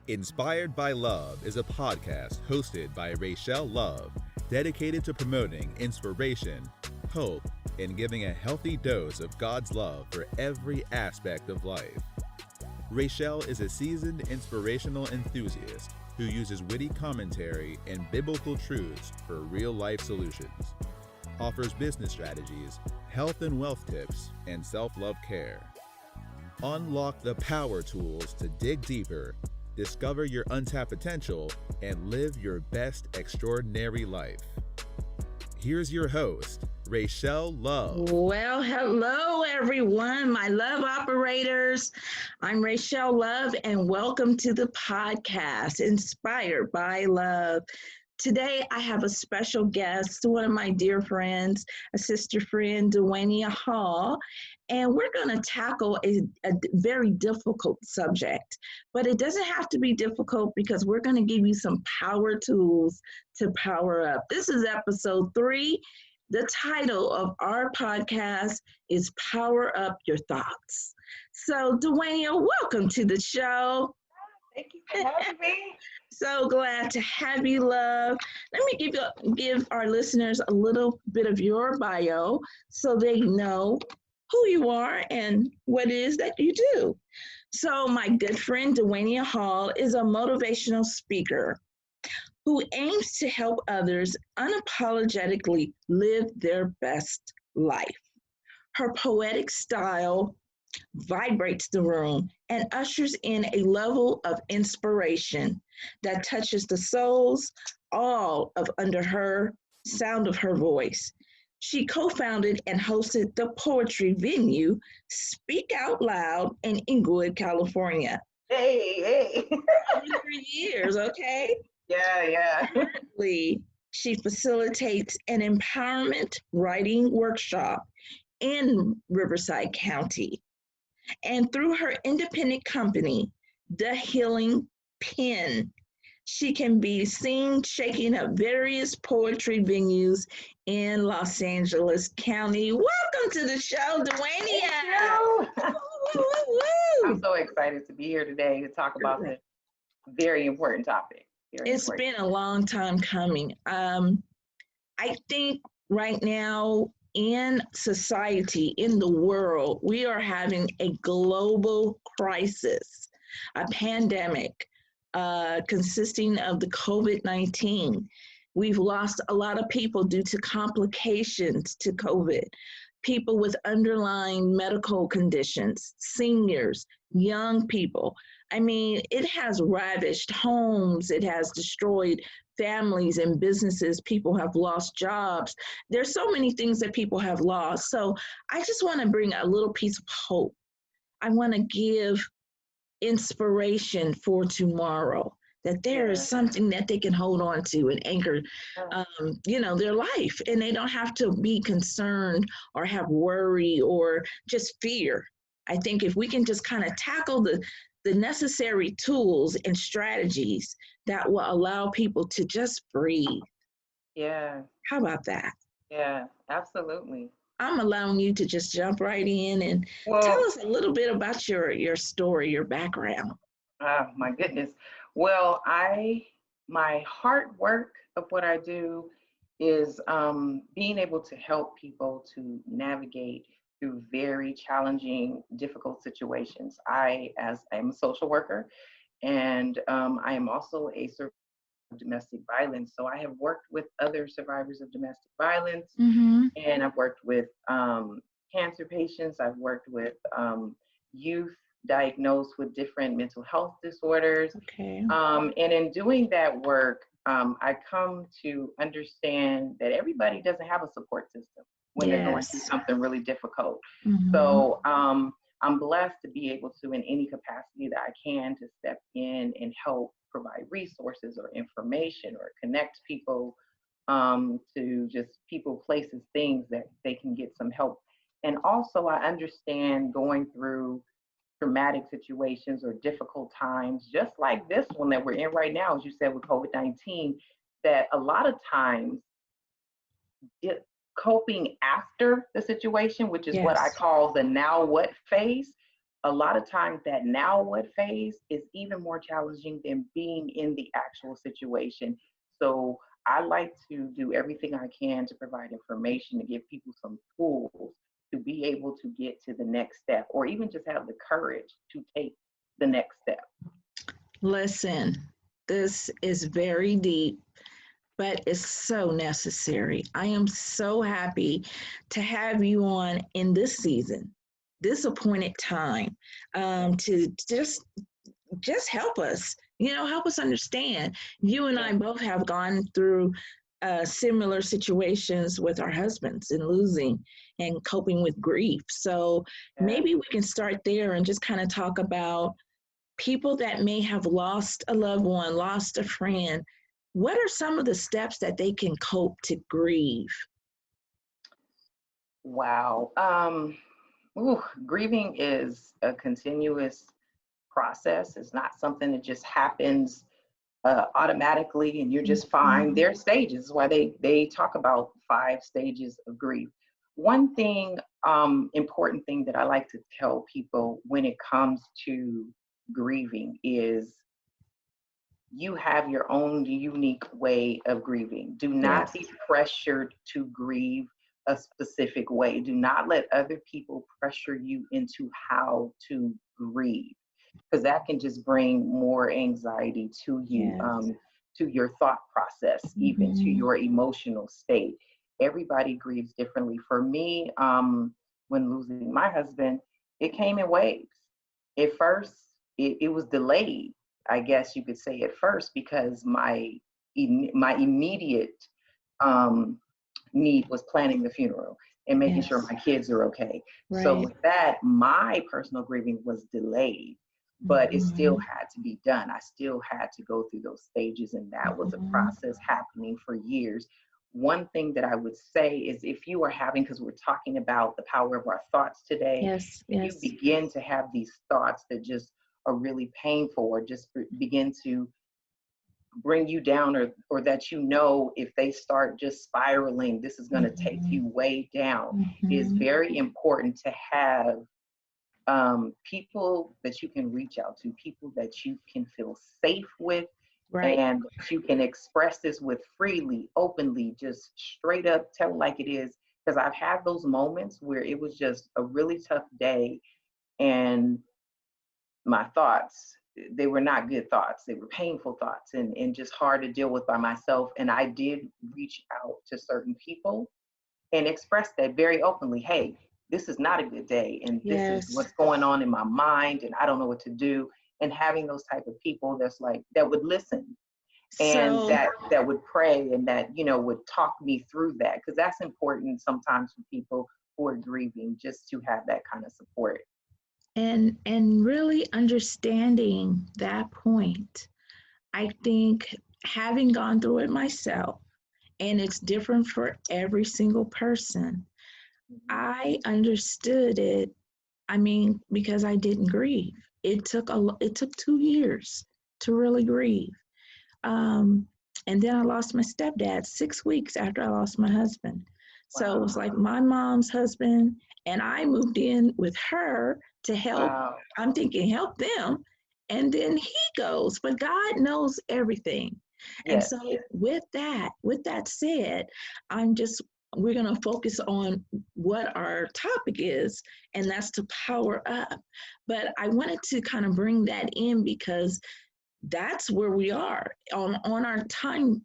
Inspired by Love is a podcast hosted by Rachel Love, dedicated to promoting inspiration, hope, and giving a healthy dose of God's love for every aspect of life. Rachel is a seasoned inspirational enthusiast who uses witty commentary and biblical truths for real-life solutions, offers business strategies, health and wealth tips, and self-love care. Unlock the power tools to dig deeper, discover your untapped potential, and live your best extraordinary life. Here's your host, Rachel Love. Well, hello, everyone, my love operators. I'm Rachel Love, and welcome to the podcast, Inspired by Love. Today, I have a special guest, one of my dear friends, a sister friend, Nia Hall, and we're going to tackle a very difficult subject. But it doesn't have to be difficult because we're going to give you some power tools to power up. This is episode 3. The title of our podcast is Power Up Your Thoughts. So, Dwayne, welcome to the show. Thank you for having me. So glad to have you, love. Let me give our listeners a little bit of your bio so they know who you are and what it is that you do. So my good friend, Nia Hall, is a motivational speaker who aims to help others unapologetically live their best life. Her poetic style vibrates the room and ushers in a level of inspiration that touches the souls all of under her sound of her voice. She co-founded and hosted the poetry venue Speak Out Loud in Inglewood, California. Hey. For 3 years, okay? Yeah. Currently, she facilitates an empowerment writing workshop in Riverside County. And through her independent company, The Healing Pen, she can be seen shaking up various poetry venues in Los Angeles County. Welcome to the show, Dwayne. I'm so excited to be here today to talk about this very important topic. It's been a long time coming. I think right now, in society, in the world, we are having a global crisis, a pandemic consisting of the COVID-19. We've lost a lot of people due to complications to COVID, people with underlying medical conditions, seniors, young people. I mean, it has ravished homes. It has destroyed families and businesses. People have lost jobs. There's so many things that people have lost. So I just want to bring a little piece of hope. I want to give inspiration for tomorrow, that there is something that they can hold on to and anchor, their life. And they don't have to be concerned or have worry or just fear. I think if we can just kind of tackle the necessary tools and strategies that will allow people to just breathe. Yeah. How about that? Yeah, absolutely. I'm allowing you to just jump right in and tell us a little bit about your story, your background. Oh, my goodness. Well, my hard work of what I do is being able to help people to navigate through very challenging, difficult situations. I'm a social worker, and I am also a survivor of domestic violence. So I have worked with other survivors of domestic violence, and I've worked with cancer patients. I've worked with youth diagnosed with different mental health disorders. Okay. And in doing that work, I come to understand that everybody doesn't have a support system when they're going through something really difficult. So I'm blessed to be able to, in any capacity that I can, to step in and help provide resources or information or connect people to just people, places, things that they can get some help. And also I understand going through traumatic situations or difficult times, just like this one that we're in right now, as you said, with COVID-19, that a lot of times coping after the situation, which is what I call the now what phase, a lot of times that now what phase is even more challenging than being in the actual situation. So I like to do everything I can to provide information to give people some tools to be able to get to the next step, or even just have the courage to take the next step. Listen, this is very deep, but it's so necessary. I am so happy to have you on in this season, this appointed time, to just help us, help us understand. You and I both have gone through similar situations with our husbands and losing and coping with grief. So maybe we can start there and just kind of talk about people that may have lost a loved one, lost a friend. What are some of the steps that they can cope to grieve? Wow. Grieving is a continuous process. It's not something that just happens automatically and you're just fine. There are stages. That's why they talk about 5 stages of grief. One thing, important thing that I like to tell people when it comes to grieving is you have your own unique way of grieving. Do not be pressured to grieve a specific way. Do not let other people pressure you into how to grieve, because that can just bring more anxiety to you, to your thought process, even to your emotional state. Everybody grieves differently. For me, when losing my husband, it came in waves. At first, it was delayed, I guess you could say, at first, because my immediate need was planning the funeral and making sure my kids are okay. Right. So with that, my personal grieving was delayed, but it still had to be done. I still had to go through those stages, and that was a process happening for years. One thing that I would say is, if you are having, because we're talking about the power of our thoughts today, you begin to have these thoughts that just are really painful, or just begin to bring you down, or that if they start just spiraling, this is going to take you way down. It is very important to have people that you can reach out to, people that you can feel safe with, and you can express this with freely, openly, just straight up tell it like it is. Because I've had those moments where it was just a really tough day, and my thoughts, they were not good thoughts. They were painful thoughts, and just hard to deal with by myself. And I did reach out to certain people and express that very openly. Hey, this is not a good day, and this is what's going on in my mind, and I don't know what to do. And having those type of people that would listen, and that would pray, and that would talk me through that, because that's important sometimes for people who are grieving, just to have that kind of support. And really understanding that point, I think, having gone through it myself, and it's different for every single person, I understood it. I mean, because I didn't grieve. It took 2 years to really grieve. And then I lost my stepdad 6 weeks after I lost my husband. So it was like my mom's husband, and I moved in with her to help. I'm thinking, help them. And then he goes, but God knows everything. And so with that said, we're going to focus on what our topic is, and that's to power up. But I wanted to kind of bring that in, because that's where we are on our timelines,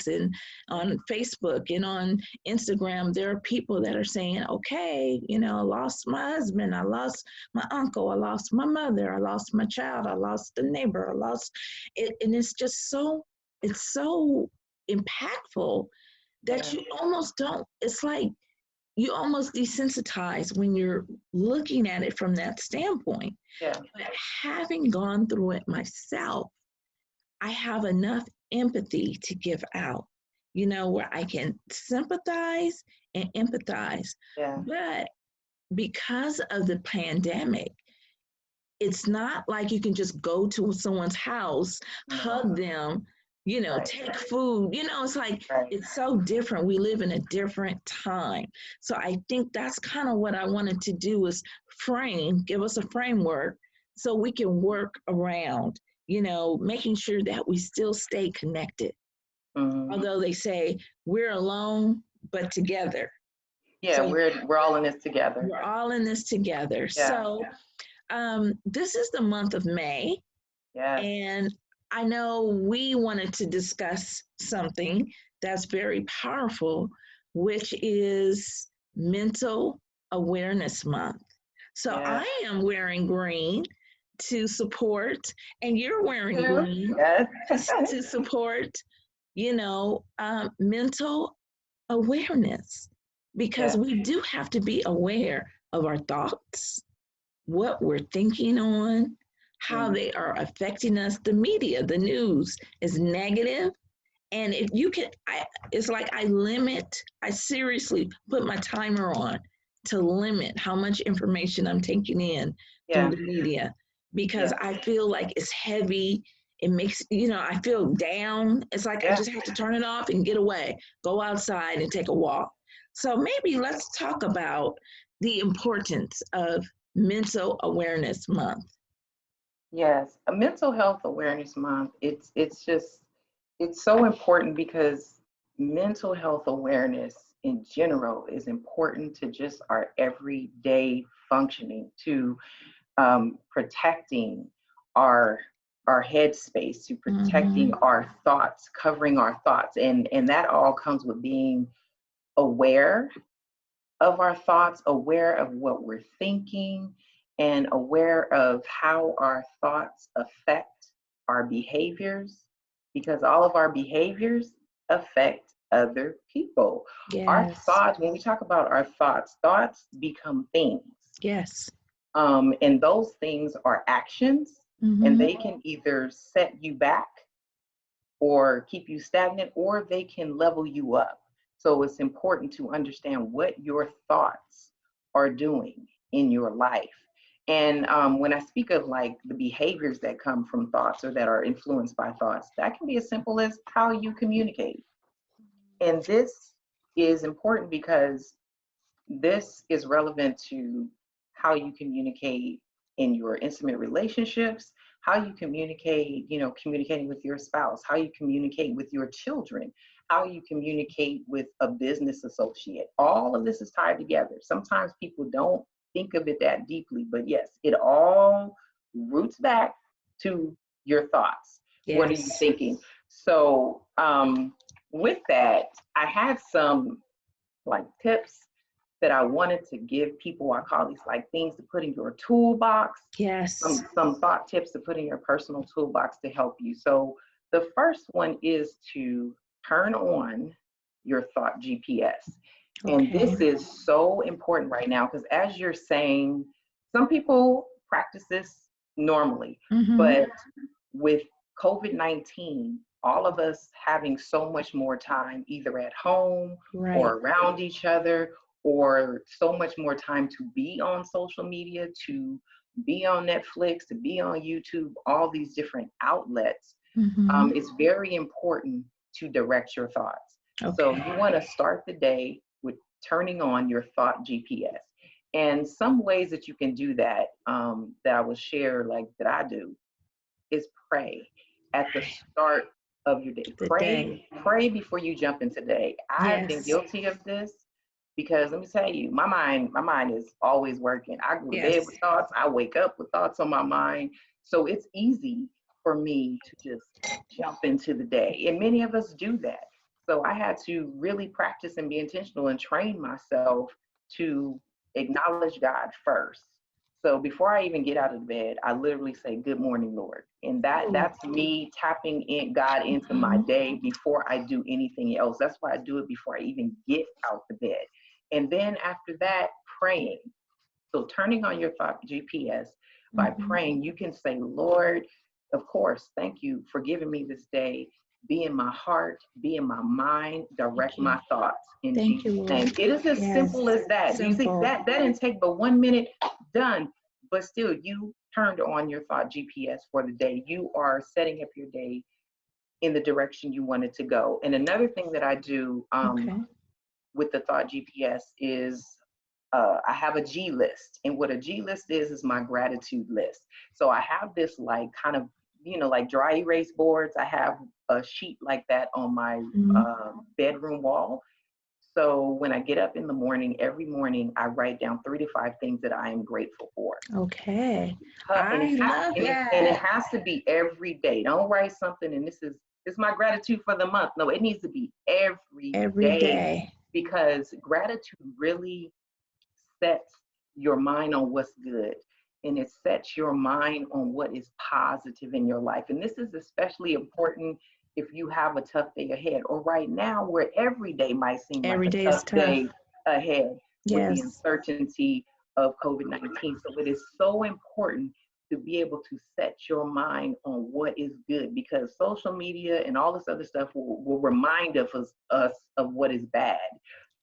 and on Facebook and on Instagram. There are people that are saying, okay, I lost my husband, I lost my uncle, I lost my mother, I lost my child, I lost the neighbor, I lost it. And it's just it's so impactful that you almost don't, it's like you almost desensitize when you're looking at it from that standpoint. But having gone through it myself, I have enough empathy to give out, where I can sympathize and empathize. But because of the pandemic, it's not like you can just go to someone's house, hug them, take food. It's like, Right. it's so different. We live in a different time. So I think that's kind of what I wanted to do, is give us a framework so we can work around, making sure that we still stay connected. Mm-hmm. Although they say we're alone, but together. Yeah, So we're all in this together. we're all in this together. Yeah. So this is the month of May. Yes. And I know we wanted to discuss something that's very powerful, which is Mental Awareness Month. So Yeah. I am wearing green to support, and you're wearing green Yes. to support, mental awareness, because Yeah. we do have to be aware of our thoughts, what we're thinking on, how they are affecting us. The media, the news is negative. And if you can, it's like I seriously put my timer on to limit how much information I'm taking in through Yeah. the media, because Yeah. I feel like it's heavy. It makes, I feel down. It's like I Yeah. just have to turn it off and get away, go outside and take a walk. So maybe let's talk about the importance of Mental Awareness Month. Yes. A mental health awareness month. It's so important because mental health awareness in general is important to just our everyday functioning, to protecting our our headspace, to protecting our thoughts, covering our thoughts, and that all comes with being aware of our thoughts, aware of what we're thinking, and aware of how our thoughts affect our behaviors, because all of our behaviors affect other people. Our Yes. thoughts, when we talk about our thoughts become things. Yes. And those things are actions, and they can either set you back or keep you stagnant, or they can level you up. So it's important to understand what your thoughts are doing in your life. And when I speak of like the behaviors that come from thoughts or that are influenced by thoughts, that can be as simple as how you communicate. And this is important because this is relevant to how you communicate in your intimate relationships, how you communicate, communicating with your spouse, how you communicate with your children, how you communicate with a business associate. All of this is tied together. Sometimes people don't think of it that deeply, but yes, it all roots back to your thoughts. Yes. What are you thinking? So with that, I had some like tips that I wanted to give people. I call these like things to put in your toolbox. Yes. Some thought tips to put in your personal toolbox to help you. So the first one is to turn on your thought GPS. Okay. And this is so important right now because as you're saying, some people practice this normally, but with COVID-19, all of us having so much more time either at home or around each other, or so much more time to be on social media, to be on Netflix, to be on YouTube, all these different outlets, it's very important to direct your thoughts. Okay. So you want to start the day with turning on your thought GPS. And some ways that you can do that, that I will share, like that I do, is pray at the start of your day. Pray before you jump into the day. I've been guilty of this because let me tell you, my mind is always working. I go to bed with thoughts. I wake up with thoughts on my mind. So it's easy for me to just jump into the day. And many of us do that. So I had to really practice and be intentional and train myself to acknowledge God first. So before I even get out of bed, I literally say, "Good morning, Lord." And that's me tapping in God into my day before I do anything else. That's why I do it before I even get out the bed. And then after that, praying. So turning on your thought GPS by praying, you can say, "Lord, of course, thank you for giving me this day. Be in my heart, be in my mind, direct my thoughts in Jesus' name." It is as simple as that. You see, that didn't take but 1 minute, done. But still, you turned on your thought GPS for the day. You are setting up your day in the direction you want it to go. And another thing that I do with the Thought GPS is I have a G list. And what a G list is my gratitude list. So I have this like kind of, like dry erase boards. I have a sheet like that on my bedroom wall. So when I get up in the morning, every morning, I write down 3 to 5 things that I am grateful for. Okay. And it has to be every day. Don't write something and this is my gratitude for the month. No, it needs to be every day. Because gratitude really sets your mind on what's good. And it sets your mind on what is positive in your life. And this is especially important if you have a tough day ahead, or right now where every day might seem like a tough day ahead with the uncertainty of COVID-19. So it is so important to be able to set your mind on what is good, because social media and all this other stuff will remind us of what is bad.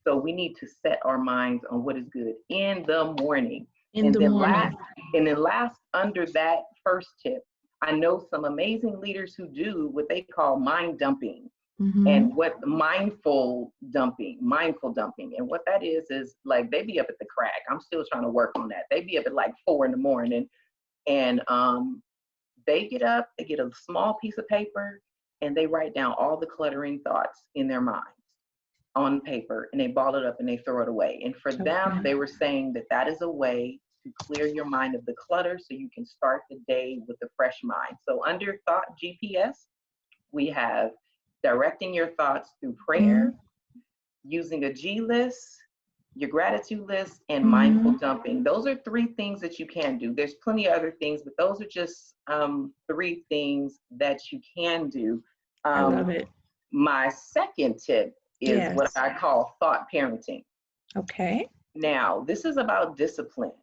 So we need to set our minds on what is good in the morning. And then last under that first tip, I know some amazing leaders who do what they call mind dumping and what mindful dumping. And what that is like they be up at the crack. I'm still trying to work on that. They be up at like 4 a.m. and they get up, they get a small piece of paper and they write down all the cluttering thoughts in their minds on paper, and they ball it up and they throw it away. And for them, they were saying that is a way to clear your mind of the clutter so you can start the day with a fresh mind. So under Thought GPS, we have directing your thoughts through prayer, using a G list, your gratitude list, and mindful dumping. Those are 3 things that you can do. There's plenty of other things, but those are just 3 things that you can do. I love it. My second tip is what I call thought parenting. Okay. Now, this is about discipline.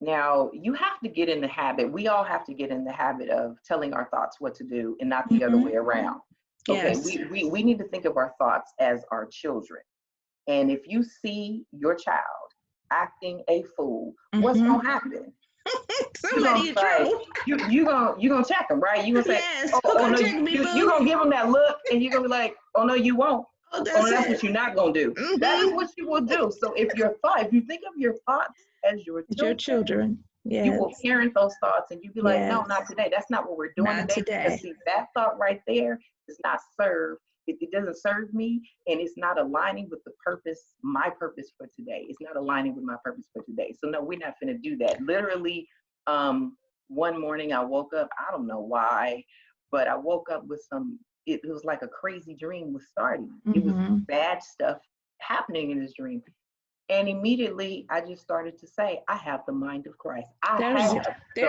Now, you have to get in the habit. We all have to get in the habit of telling our thoughts what to do and not the other way around. Okay, we need to think of our thoughts as our children. And if you see your child acting a fool, what's going to happen? Somebody you gonna check them, right? You gonna say, oh no, you gonna give them that look, and you're gonna be like, oh no, you won't. Oh, that's what you're not gonna do. That is what you will do. So if you think of your thoughts as your children, you will parent those thoughts, and you be like, no, not today. That's not what we're doing today. Because see, that thought right there does not serve. It doesn't serve me, and it's not aligning with the purpose, my purpose for today. It's not aligning with my purpose for today. So no, we're not gonna do that. Literally, one morning I woke up, I don't know why, but I woke up with it was like a crazy dream was starting. It was bad stuff happening in this dream. And immediately I just started to say, I have the mind of Christ. I have the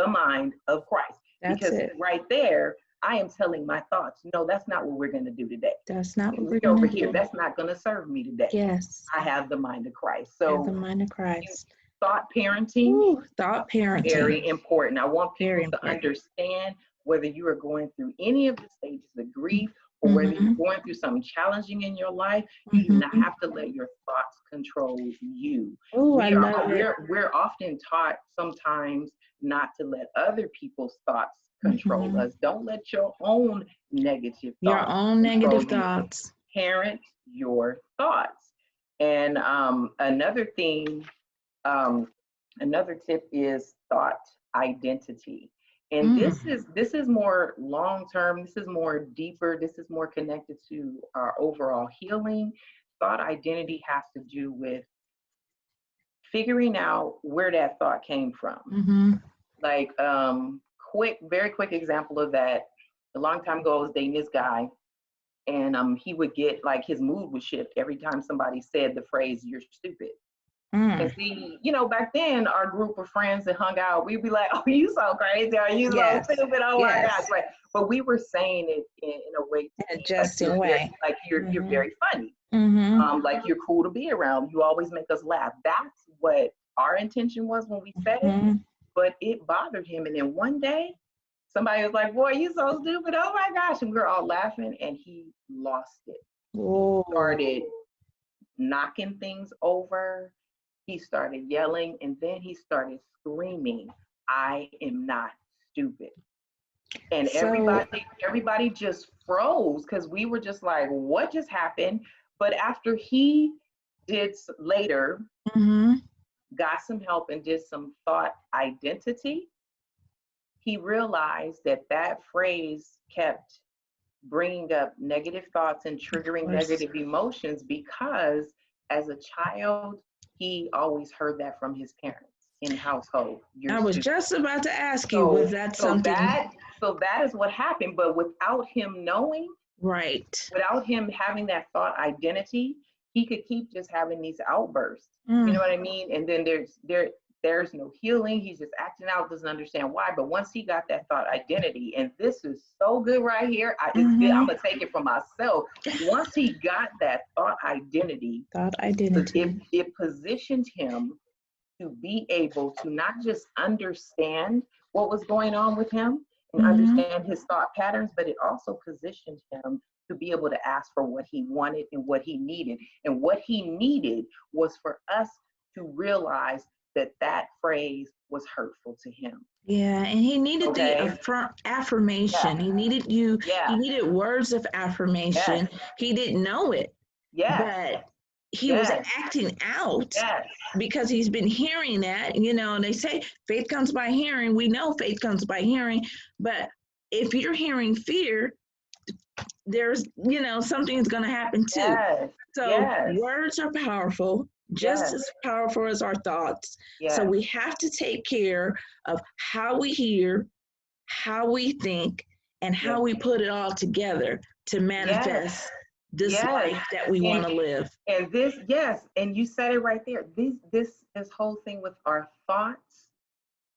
mind of Christ. Because right there, I am telling my thoughts, no, that's not what we're going to do today. That's not what we're going to do. Here, that's not going to serve me today. Yes. I have the mind of Christ. So the mind of Christ. Thought parenting. Ooh, thought parenting. Very important. I want people to understand whether you are going through any of the stages of grief or whether you're going through something challenging in your life, you do not have to let your thoughts control you. We're often taught sometimes not to let other people's thoughts control us. Don't let your own negative thoughts. Parent your thoughts. And another tip is thought identity. And this is more long-term, this is more deeper, this is more connected to our overall healing. Thought identity has to do with figuring out where that thought came from. Like, very quick example of that. A long time ago, I was dating this guy, and he would get, like, his mood would shift every time somebody said the phrase, "You're stupid." And see, back then, our group of friends that hung out, we'd be like, "Oh, you so crazy. Are you so stupid? Oh my gosh." Right. But we were saying it in a way, like you're very funny. Like you're cool to be around. You always make us laugh. That's what our intention was when we said it, but it bothered him. And then one day, somebody was like, "Boy, you so stupid. Oh my gosh." And we were all laughing, and he lost it. He started knocking things over. He started yelling, and then he started screaming, "I am not stupid." And everybody just froze because we were just like, what just happened? But after he did later, got some help and did some thought identity, he realized that phrase kept bringing up negative thoughts and triggering negative emotions because as a child, he always heard that from his parents in the household. I was just about to ask you, was that something? So that is what happened, but without him knowing, right, without him having that thought identity, he could keep just having these outbursts. You know what I mean? And then there's no healing. He's just acting out, doesn't understand why. But once he got that thought identity, and this is so good right here, I'm gonna take it for myself. Once he got that thought identity, it positioned him to be able to not just understand what was going on with him and understand his thought patterns, but it also positioned him to be able to ask for what he wanted and what he needed. And what he needed was for us to realize that phrase was hurtful to him. Yeah, and he needed the affirmation. He needed he needed words of affirmation. He didn't know it, but he was acting out because he's been hearing that, and they say faith comes by hearing. We know faith comes by hearing, but if you're hearing fear, there's, something's going to happen too. Words are powerful, just as powerful as our thoughts. So we have to take care of how we hear, how we think, and how we put it all together to manifest this life that we want to live. And this, and you said it right there. This whole thing with our thoughts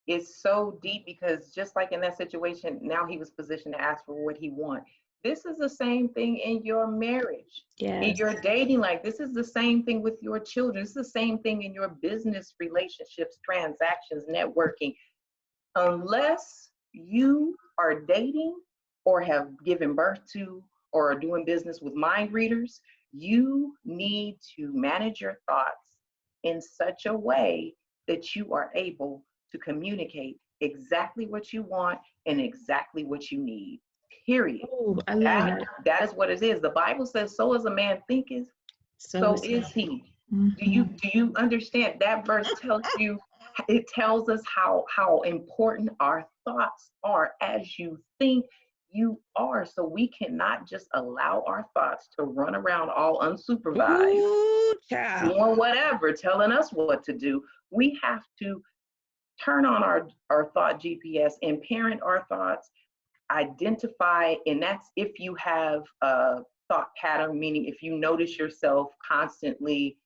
is so deep because just like in that situation, now he was positioned to ask for what he wants. This is the same thing in your marriage, in your dating life. This is the same thing with your children. It's the same thing in your business relationships, transactions, networking. Unless you are dating or have given birth to or are doing business with mind readers, you need to manage your thoughts in such a way that you are able to communicate exactly what you want and exactly what you need. Period. Ooh, I love it. That is what it is. The Bible says, so as a man thinketh, so is he. Do you understand? That verse tells you, it tells us how important our thoughts are. As you think, you are. So we cannot just allow our thoughts to run around all unsupervised, doing whatever, telling us what to do. We have to turn on our thought GPS and parent our thoughts, identify, and that's if you have a thought pattern, meaning if you notice yourself constantly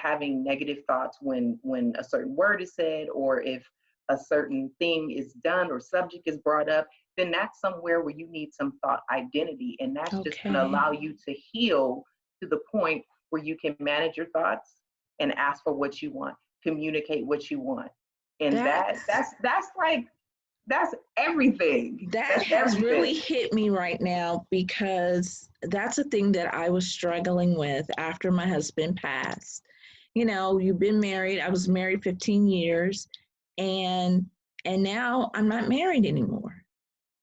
having negative thoughts when a certain word is said, or if a certain thing is done or subject is brought up, then that's somewhere where you need some thought identity, and that's just going to allow you to heal to the point where you can manage your thoughts and ask for what you want, communicate what you want, and that's everything. That has really hit me right now because that's a thing that I was struggling with after my husband passed. You've been married. I was married 15 years and now I'm not married anymore.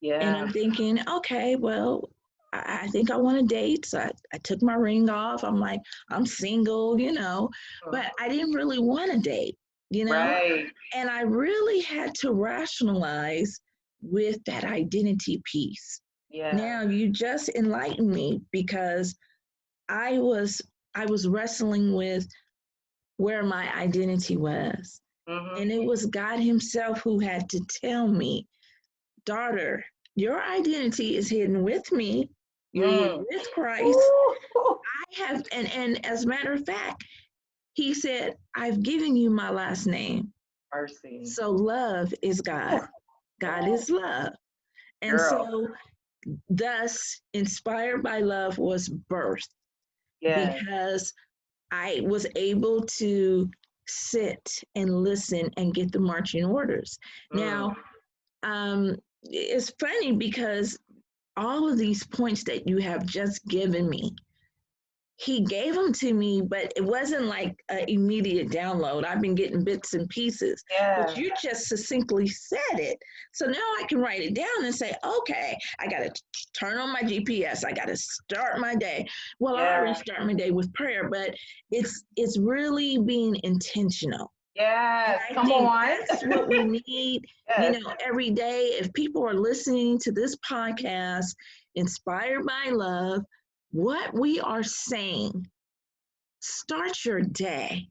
And I'm thinking, okay, well, I think I want to date. So I took my ring off. I'm like, I'm single, but I didn't really want to date. And I really had to rationalize with that identity piece. Now you just enlightened me because I was wrestling with where my identity was. And it was God himself who had to tell me, daughter, your identity is hidden with me. You're with Christ. I have, and as a matter of fact, he said, I've given you my last name. Mercy. So love is God. God is love. And so thus, Inspired by Love was birthed because I was able to sit and listen and get the marching orders. Now, it's funny because all of these points that you have just given me, he gave them to me, but it wasn't like an immediate download. I've been getting bits and pieces, but you just succinctly said it. So now I can write it down and say, okay, I got to turn on my GPS. I got to start my day. Well, I already start my day with prayer, but it's really being intentional. Yes, come on. That's what we need, every day. If people are listening to this podcast, Inspired by Love, what we are saying, start your day.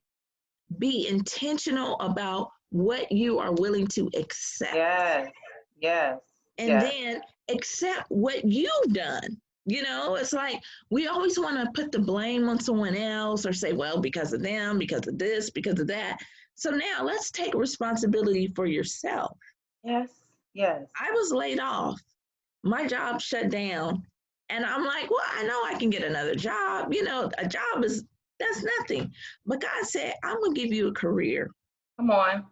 Be intentional about what you are willing to accept. Yes. And then accept what you've done. It's like we always want to put the blame on someone else or say, well, because of them, because of this, because of that. So now let's take responsibility for yourself. Yes. I was laid off. My job shut down. And I'm like, well, I know I can get another job. A job that's nothing. But God said, I'm going to give you a career. Come on.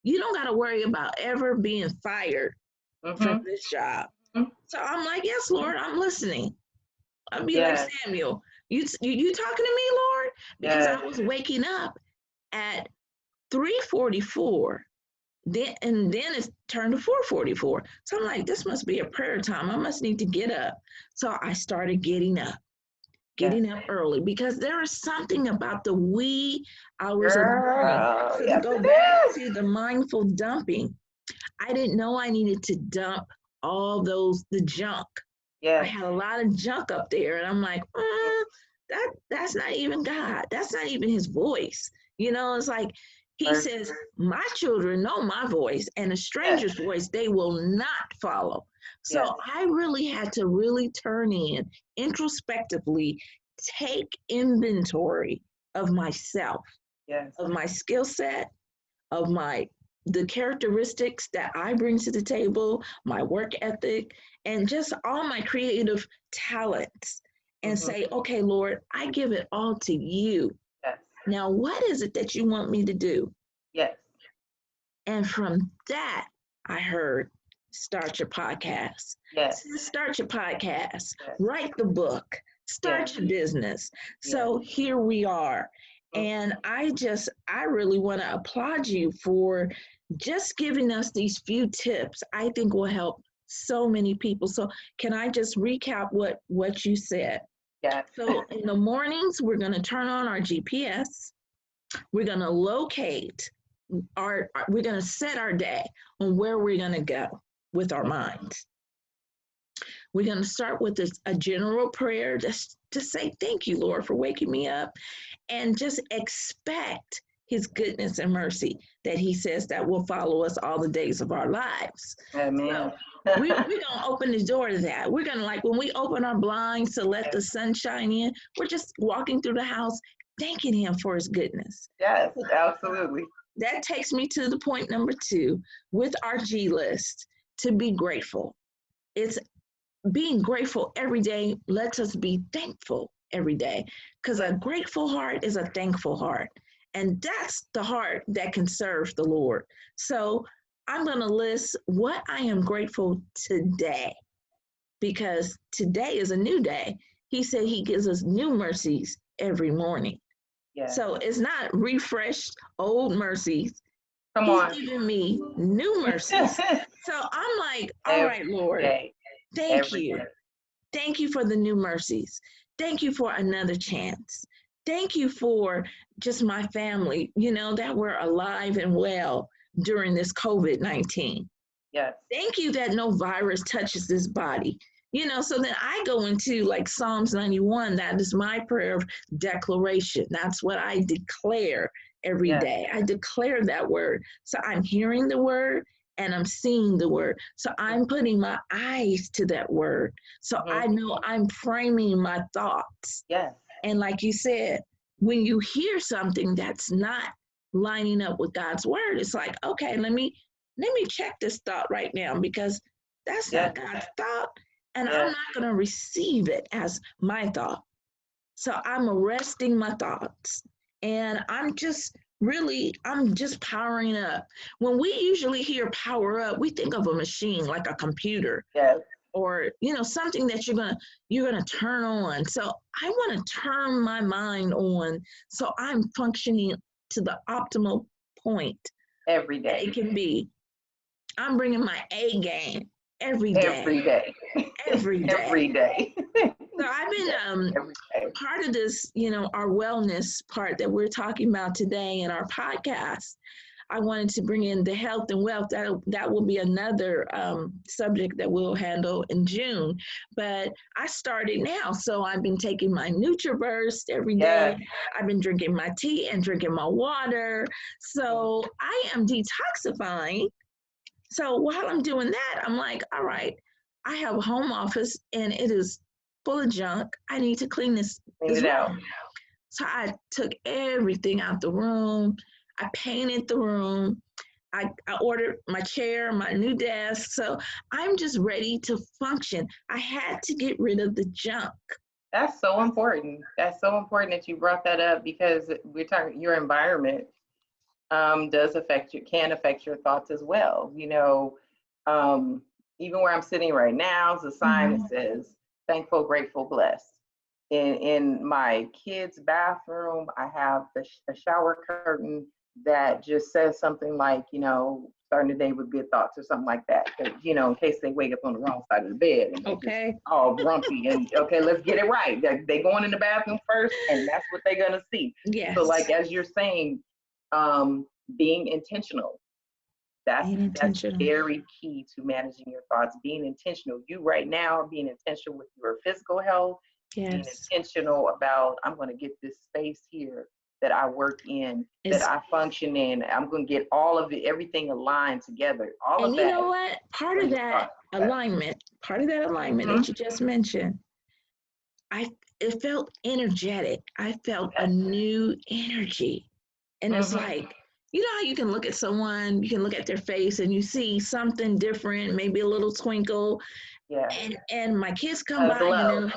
You don't got to worry about ever being fired from this job. So I'm like, yes, Lord, I'm listening. I'll be like Samuel. You talking to me, Lord? Because I was waking up at 3:44. Then it's turned to 4:44. So I'm like, this must be a prayer time. I must need to get up. So I started getting up early, because there is something about the wee hours of the morning. So to go back to the mindful dumping, I didn't know I needed to dump all the junk. I had a lot of junk up there, and I'm like, that's not even God. That's not even his voice. It's like he says, my children know my voice, and a stranger's voice they will not follow. So I really had to really turn in introspectively, take inventory of myself, of my skill set, of the characteristics that I bring to the table, my work ethic, and just all my creative talents, and say, okay, Lord, I give it all to you. Now, what is it that you want me to do? And from that, I heard, start your podcast. Start your podcast. Write the book. Start your business. So here we are. And I really want to applaud you for just giving us these few tips. I think will help so many people. So can I just recap what you said? So in the mornings, we're going to turn on our GPS. We're going to locate we're going to set our day on where we're going to go with our minds. We're going to start with a general prayer, just to say, thank you, Lord, for waking me up, and just expect his goodness and mercy that he says that will follow us all the days of our lives. Amen. So we're going to open the door to that. We're going to, like, when we open our blinds to let the sun shine in, we're just walking through the house, thanking him for his goodness. Yes, absolutely. That takes me to the point number 2 with our G list, to be grateful. It's being grateful every day lets us be thankful every day, because a grateful heart is a thankful heart. And that's the heart that can serve the Lord. So I'm going to list what I am grateful today, because today is a new day. He said he gives us new mercies every morning. So it's not refreshed old mercies. He's giving me new mercies. So I'm like, all right, Lord, thank you. Thank you for the new mercies. Thank you for another chance. Thank you for just my family, that we're alive and well during this COVID-19. Thank you that no virus touches this body. So then I go into like Psalms 91. That is my prayer of declaration. That's what I declare every day. I declare that word. So I'm hearing the word and I'm seeing the word. So I'm putting my eyes to that word. So I know I'm framing my thoughts. And like you said, when you hear something that's not lining up with God's word, it's like, okay, let me check this thought right now, because that's not God's thought. And I'm not going to receive it as my thought. So I'm arresting my thoughts, and I'm just powering up. When we usually hear power up, we think of a machine like a computer. or something that you're gonna turn on. So I want to turn my mind on so I'm functioning to the optimal point every day. it can be. I'm bringing my A game every day. Every day. Every day. Every day. So I've been part of this, our wellness part that we're talking about today in our podcast. I wanted to bring in the health and wealth. That will be another subject that we'll handle in June. But I started now. So I've been taking my NutriBurst every day. I've been drinking my tea and drinking my water. So I am detoxifying. So while I'm doing that, I'm like, all right, I have a home office and it is full of junk. I need to clean this out. So I took everything out the room. I painted the room. I ordered my chair, my new desk. So I'm just ready to function. I had to get rid of the junk. That's so important. That's so important that you brought that up, because we're talking your environment can affect your thoughts as well. Even where I'm sitting right now is a sign that says thankful, grateful, blessed. In my kids' bathroom, I have a shower curtain that just says something like, starting the day with good thoughts or something like that. In case they wake up on the wrong side of the bed and okay, all grumpy and let's get it right. They going in the bathroom first, and that's what they're gonna see. Yes. So like as you're saying, being intentional. That's very key to managing your thoughts. Being intentional. You right now being intentional with your physical health. Yes. Being intentional about, I'm going to get this space here that I work in, that I function in. I'm going to get all of it, everything aligned together. All of that. And you know what? Part of that alignment that you just mentioned, it felt energetic. I felt a new energy. And it's like, how you can look at someone, you can look at their face and you see something different, maybe a little twinkle. Yeah. And my kids come by and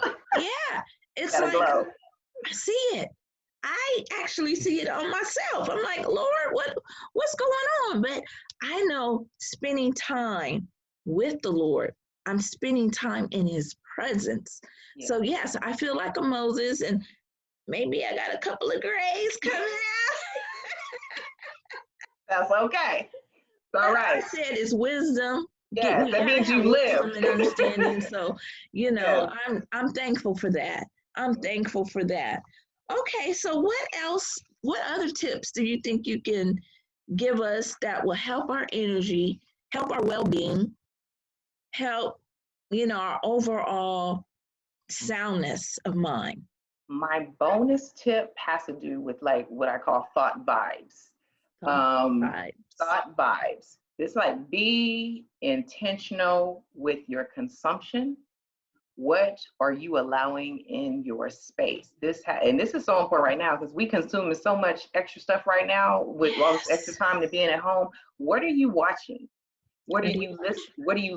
it's like, glow. I see it. I actually see it on myself. I'm like, Lord, what's going on? But I know spending time with the Lord, I'm spending time in his presence. Yeah. So yes, I feel like a Moses, and maybe I got a couple of grays coming out. That's okay. All right. I said it's wisdom. Yeah, that means you live. And understanding. So, I'm thankful for that. I'm thankful for that. Okay, so what other tips do you think you can give us that will help our energy, help our well-being, help, our overall soundness of mind? My bonus tip has to do with like what I call thought vibes. Thought vibes. It's like, be intentional with your consumption. What are you allowing in your space? And this is so important right now, because we consume so much extra stuff right now with all this extra time to being at home. What are you watching? What are you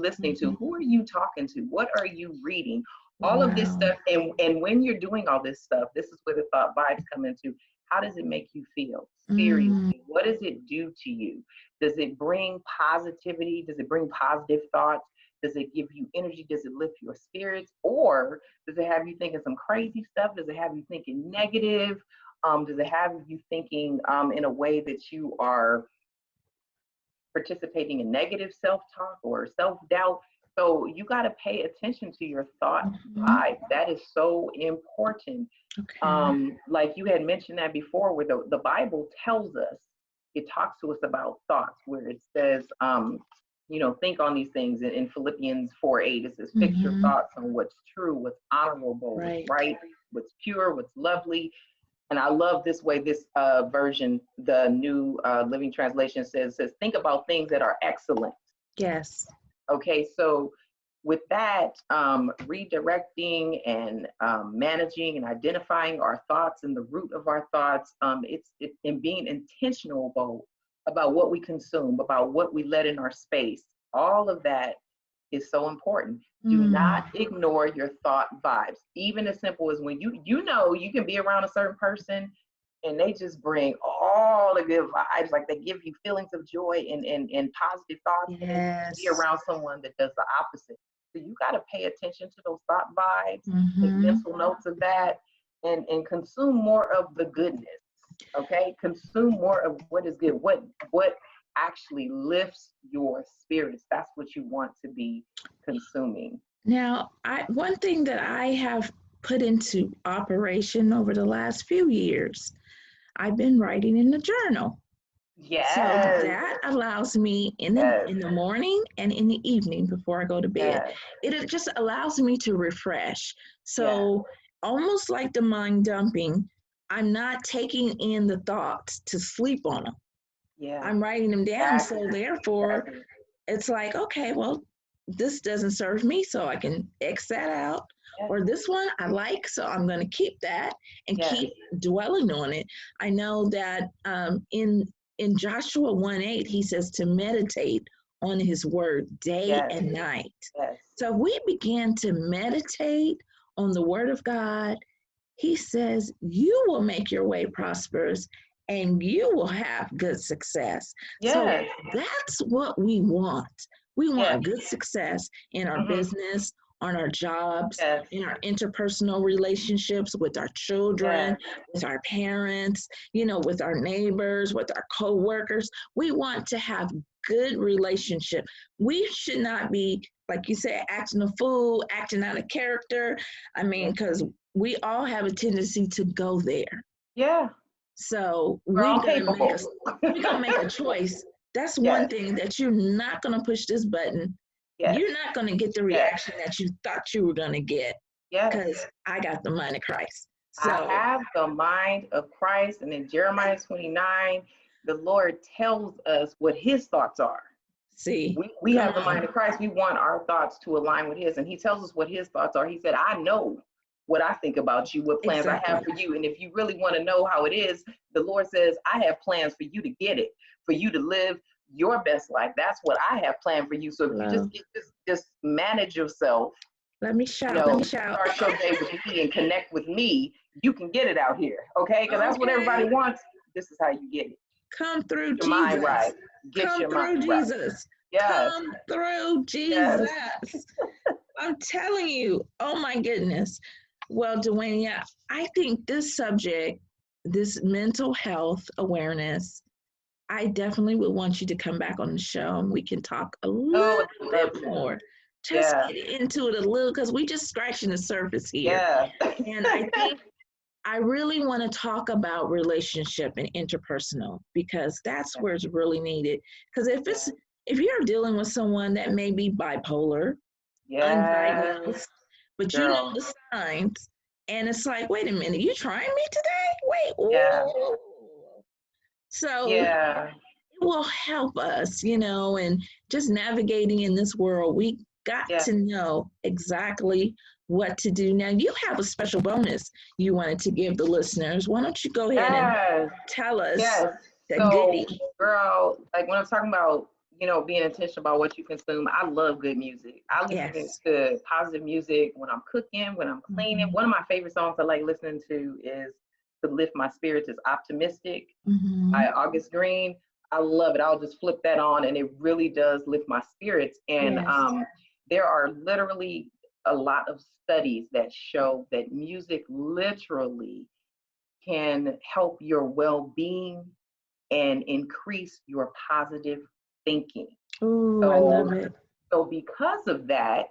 listening to? Who are you talking to? What are you reading? All of this stuff. And when you're doing all this stuff, this is where the thought vibes come into. How does it make you feel? Seriously, what does it do to you? Does it bring positivity? Does it bring positive thoughts? Does it give you energy? Does it lift your spirits? Or does it have you thinking some crazy stuff? Does it have you thinking negative? Does it have you thinking in a way that you are participating in negative self-talk or self-doubt? So you got to pay attention to your thought vibe. That is so important. Okay. Like you had mentioned that before, where the Bible tells us, it talks to us about thoughts, where it says, think on these things. In Philippians 4:8, it says, fix your thoughts on what's true, what's honorable, what's right, what's pure, what's lovely. And I love this way, this version, the New Living Translation says, think about things that are excellent. Yes. Okay, so with that, redirecting and managing and identifying our thoughts and the root of our thoughts, it's in being intentional about what we consume, about what we let in our space. All of that is so important. Do not ignore your thought vibes. Even as simple as when you can be around a certain person and they just bring all the good vibes, like they give you feelings of joy and positive thoughts. Yes. And be around someone that does the opposite. So you got to pay attention to those thought vibes, take mental notes of that, and consume more of the goodness. Okay, consume more of what is good, what actually lifts your spirits. That's what you want to be consuming. Now, one thing that I have put into operation over the last few years, I've been writing in the journal. Yes. So that allows me in the morning and in the evening before I go to bed. Yes. It just allows me to refresh. So almost like the mind dumping, I'm not taking in the thoughts to sleep on them. Yeah. I'm writing them down. So therefore, it's like, okay, well, this doesn't serve me, so I can X that out. Yes. Or this one I like, so I'm going to keep that and keep dwelling on it. I know that in Joshua 1:8, he says to meditate on his word day and night. Yes. So we began to meditate on the word of God. He says, you will make your way prosperous and you will have good success. Yes. So that's what we want. We want good success in our business, on our jobs, in our interpersonal relationships with our children, with our parents, with our neighbors, with our co-workers. We want to have good relationship. We should not be, like you said, acting a fool, acting out of character. I mean, because we all have a tendency to go there. Yeah. So we're gonna make a choice. That's one thing that you're not going to push this button. Yes. You're not going to get the reaction that you thought you were going to get. Because I got the mind of Christ. So I have the mind of Christ. And in Jeremiah 29, the Lord tells us what his thoughts are. See, we have the mind of Christ. We want our thoughts to align with his. And he tells us what his thoughts are. He said, I know what I think about you, what plans I have for you. And if you really want to know how it is, the Lord says, I have plans for you to get it, for you to live your best life. That's what I have planned for you. So if you just manage yourself. Let me shout. Start your day with me and connect with me. You can get it out here. Okay? Because that's what everybody wants. This is how you get it. Come through Jesus. Mind right. Come through Jesus. Right. Yes. Come through Jesus. Yes. I'm telling you. Oh my goodness. Well, Dwayne, I think this subject, this mental health awareness, I definitely would want you to come back on the show and we can talk a little bit more. Just get into it a little, because we just scratching the surface here. Yeah. And I think I really want to talk about relationship and interpersonal, because that's where it's really needed. Because if you're dealing with someone that may be bipolar, undiagnosed, but you know the signs, and it's like, wait a minute, you trying me today? Wait, ooh. So it will help us, and just navigating in this world, we got to know exactly what to do. Now, you have a special bonus you wanted to give the listeners. Why don't you go ahead and tell us the goodie? Girl, like when I'm talking about, being intentional about what you consume, I love good music. I listen to positive music when I'm cooking, when I'm cleaning. One of my favorite songs I like listening to is To Lift My Spirits is Optimistic by August Green. I love it. I'll just flip that on and it really does lift my spirits. And there are literally a lot of studies that show that music literally can help your well-being and increase your positive thinking. Ooh, I love it. So because of that,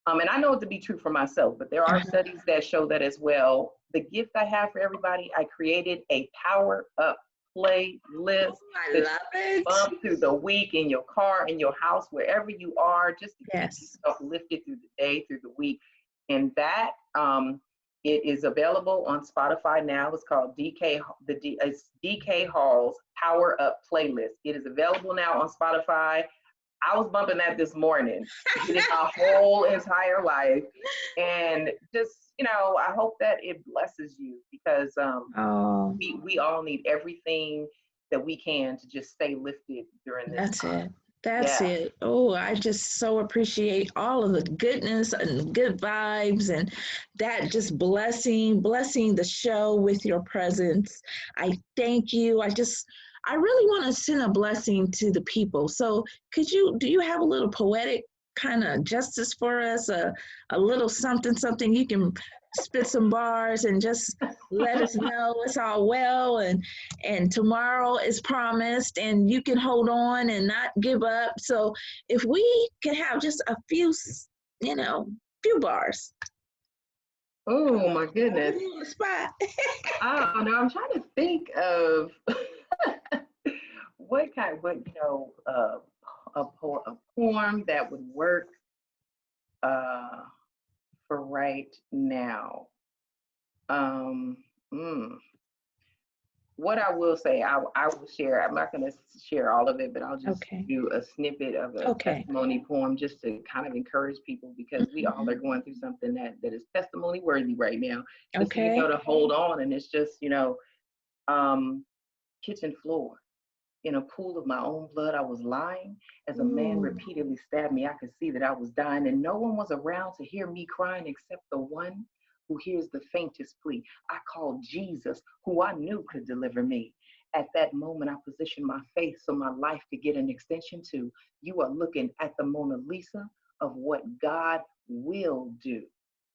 and I know it to be true for myself, but there are studies that show that as well. The gift I have for everybody, I created a power up playlist that bump through the week in your car, in your house, wherever you are, just to keep yourself lifted through the day, through the week. And that it is available on Spotify now. It's called it's DK Hall's Power Up Playlist. It is available now on Spotify. I was bumping that this morning, getting my whole entire life. And just, I hope that it blesses you, because we all need everything that we can to just stay lifted during this time. That's it. Oh, I just so appreciate all of the goodness and good vibes, and that just blessing the show with your presence. I thank you. I really want to send a blessing to the people. So do you have a little poetic kind of justice for us, a little something you can spit some bars and just let us know it's all well, and tomorrow is promised and you can hold on and not give up. So if we can have just a few, few bars. Oh my goodness. Spot. I don't know. I'm trying to think of a poem that would work for right now. What I will say, I will share. I'm not going to share all of it, but I'll just do a snippet of a testimony poem just to kind of encourage people, because we all are going through something that is testimony worthy right now. Just to hold on. And it's just, kitchen floor. In a pool of my own blood, I was lying. As a man repeatedly stabbed me, I could see that I was dying, and no one was around to hear me crying except the one who hears the faintest plea. I called Jesus, who I knew could deliver me. At that moment, I positioned my faith so my life could get an extension to. You are looking at the Mona Lisa of what God will do.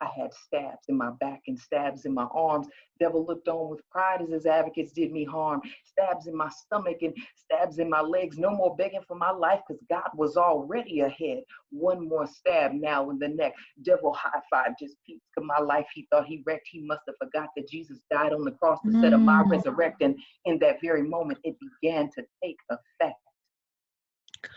I had stabs in my back and stabs in my arms. Devil looked on with pride as his advocates did me harm. Stabs in my stomach and stabs in my legs. No more begging for my life, because God was already ahead. One more stab now in the neck. Devil high five just peaked to my life. He thought he wrecked. He must have forgot that Jesus died on the cross to set up my resurrection. In that very moment, it began to take effect.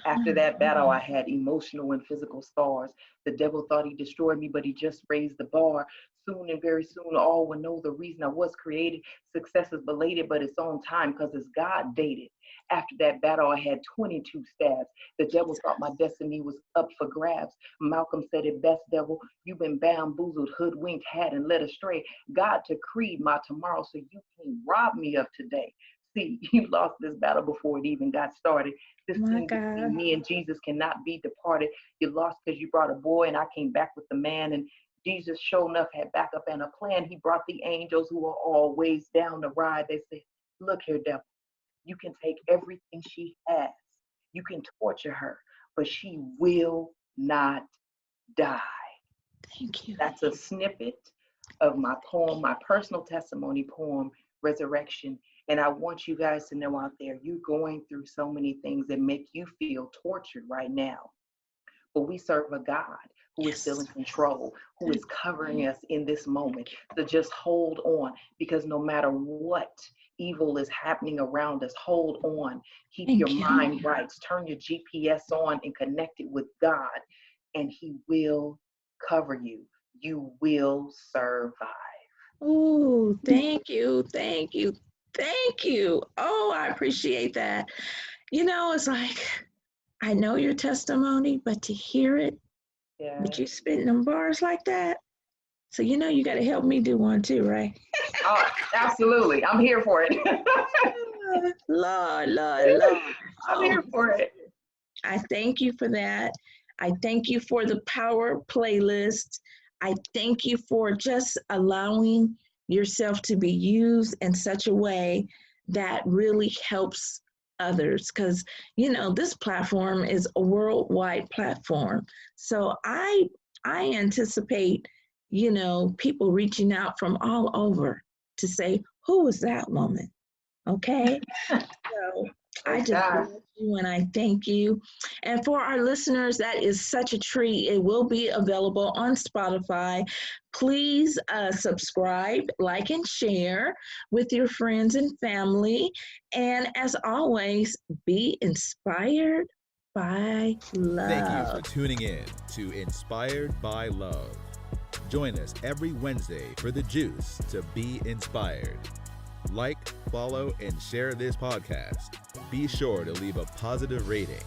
After that battle, I had emotional and physical scars. The devil thought he destroyed me, but he just raised the bar. Soon and very soon, all will know the reason I was created. Success is belated, but it's on time, because it's God dated. After that battle, I had 22 stabs. The devil thought my destiny was up for grabs. Malcolm said it best, devil. You've been bamboozled, hoodwinked, had, and led astray. God decreed my tomorrow, so you can't rob me of today. See, you lost this battle before it even got started. This thing between me and Jesus cannot be departed. You lost because you brought a boy, and I came back with the man. And Jesus, sure enough, had backup and a plan. He brought the angels who are always down the ride. They said, look here, devil, you can take everything she has. You can torture her, but she will not die. Thank you. That's a snippet of my poem, my personal testimony poem, Resurrection. And I want you guys to know out there, you're going through so many things that make you feel tortured right now. But we serve a God who is still in control, who is covering us in this moment. So just hold on, because no matter what evil is happening around us, hold on. Keep your mind right. Turn your GPS on and connect it with God, and He will cover you. You will survive. Oh, thank you. Thank you. Thank you. Oh, I appreciate that. It's like, I know your testimony, but to hear it, but you spitting them bars like that. So, you got to help me do one too, right? Oh, absolutely. I'm here for it. Lord. I'm here for it. I thank you for that. I thank you for the power playlist. I thank you for just allowing yourself to be used in such a way that really helps others, because this platform is a worldwide platform. So I anticipate people reaching out from all over to say, who was that woman? Okay. So I just love you and I thank you. And for our listeners, that is such a treat. It will be available on Spotify. Please subscribe, like, and share with your friends and family. And as always, be inspired by love. Thank you for tuning in to Inspired by Love. Join us every Wednesday for the juice to be inspired. Like, follow, and share this podcast. Be sure to leave a positive rating